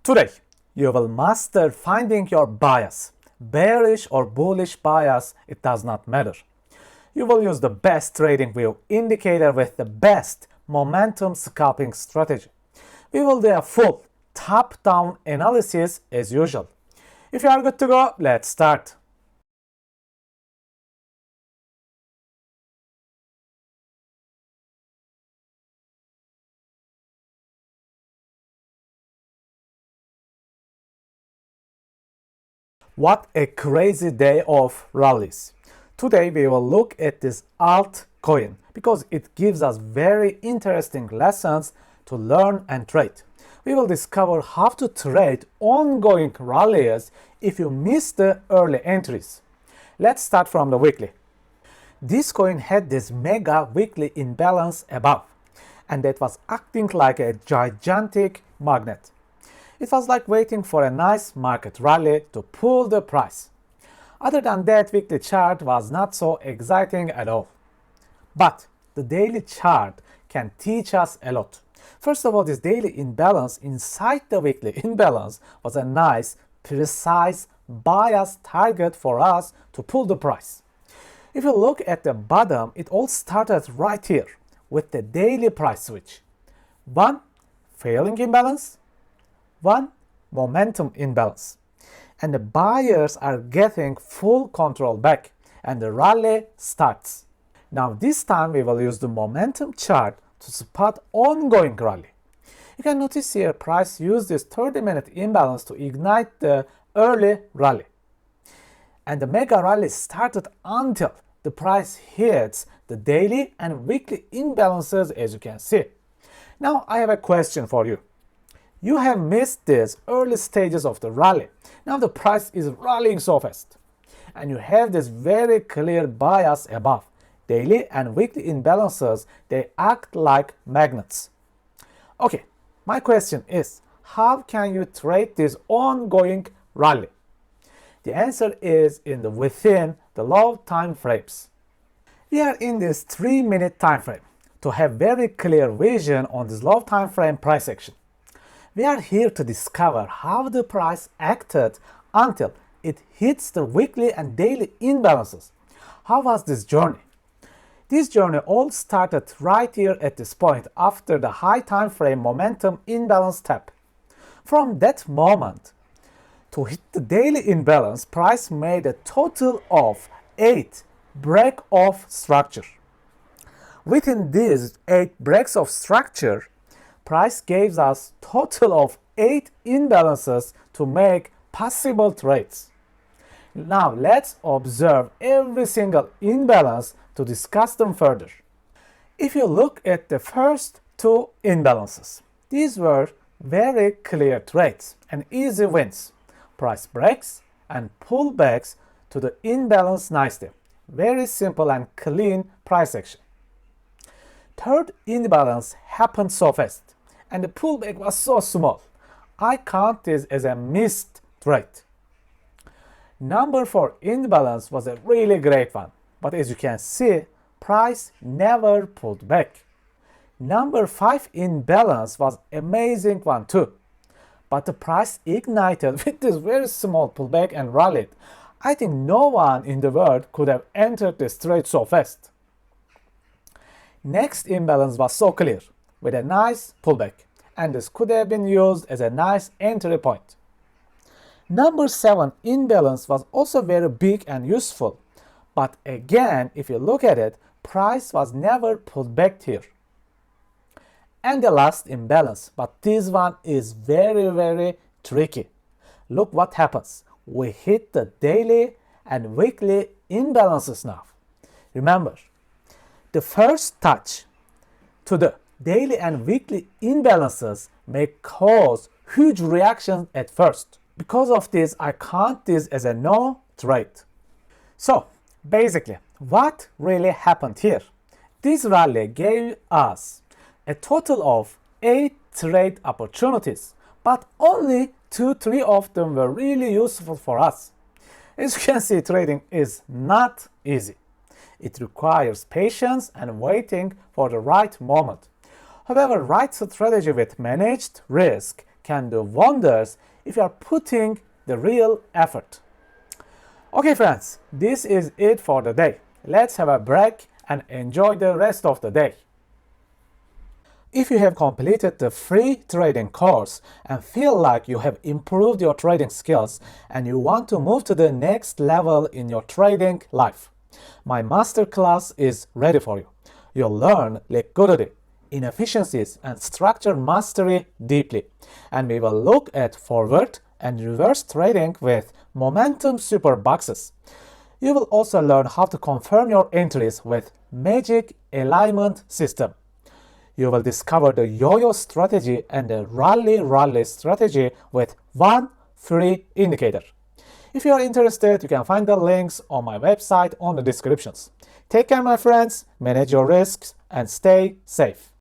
Today, you will master finding your bias. Bearish or bullish bias, it does not matter. You will use the best trading view indicator with the best momentum scalping strategy. We will do a full top-down analysis as usual. If you are good to go, let's start. What a crazy day of rallies. Today we will look at this altcoin because it gives us very interesting lessons to learn and trade. We will discover how to trade ongoing rallies if you miss the early entries. Let's start from the weekly. This coin had this mega weekly imbalance above, and that was acting like a gigantic magnet. It was like waiting for a nice market rally to pull the price. Other than that, weekly chart was not so exciting at all. But the daily chart can teach us a lot. First of all, this daily imbalance inside the weekly imbalance was a nice, precise bias target for us to pull the price. If you look at the bottom, it all started right here with the daily price switch. One failing imbalance, one momentum imbalance, and the buyers are getting full control back and the rally starts. Now this time we will use the momentum chart to spot ongoing rally. You can notice here price used this 30-minute imbalance to ignite the early rally, and the mega rally started until the price hits the daily and weekly imbalances, as you can see. Now I have a question for you. You have missed these early stages of the rally. Now the price is rallying so fast, and you have this very clear bias above. Daily and weekly imbalances, they act like magnets. Okay, my question is, how can you trade this ongoing rally? The answer is within the low time frames. We are in this 3-minute time frame to have very clear vision on this low time frame price action. We are here to discover how the price acted until it hits the weekly and daily imbalances. How was this journey? This journey all started right here at this point after the high time frame momentum imbalance tap. From that moment to hit the daily imbalance, price made a total of 8 break of structure. Within these 8 breaks of structure, price gives us total of 8 imbalances to make possible trades. Now let's observe every single imbalance to discuss them further. If you look at the first 2 imbalances, these were very clear trades and easy wins. Price breaks and pullbacks to the imbalance nicely. Very simple and clean price action. Third imbalance happened so fast, and the pullback was so small. I count this as a missed trade. Number 4 imbalance was a really great one, but as you can see, price never pulled back. Number 5 imbalance was amazing one too, but the price ignited with this very small pullback and rallied. I think no one in the world could have entered this trade so fast. Next imbalance was so clear, with a nice pullback, and this could have been used as a nice entry point. Number 7 imbalance was also very big and useful, but again, if you look at it, price was never pulled back here. And the last imbalance, but this one is very tricky. Look what happens. We hit the daily and weekly imbalances now. Remember, the first touch to the daily and weekly imbalances may cause huge reactions at first. Because of this, I count this as a no trade. So, basically, what really happened here? This rally gave us a total of 8 trade opportunities, but only 2-3 of them were really useful for us. As you can see, trading is not easy. It requires patience and waiting for the right moment. However, right strategy with managed risk can do wonders if you are putting the real effort. Okay friends, this is it for the day. Let's have a break and enjoy the rest of the day. If you have completed the free trading course and feel like you have improved your trading skills and you want to move to the next level in your trading life, my masterclass is ready for you. You'll learn liquidity, inefficiencies, and structure mastery deeply. And we will look at forward and reverse trading with momentum super boxes. You will also learn how to confirm your entries with magic alignment system. You will discover the yo-yo strategy and the rally strategy with one free indicator. If you are interested, you can find the links on my website on the descriptions. Take care, my friends, manage your risks, and stay safe.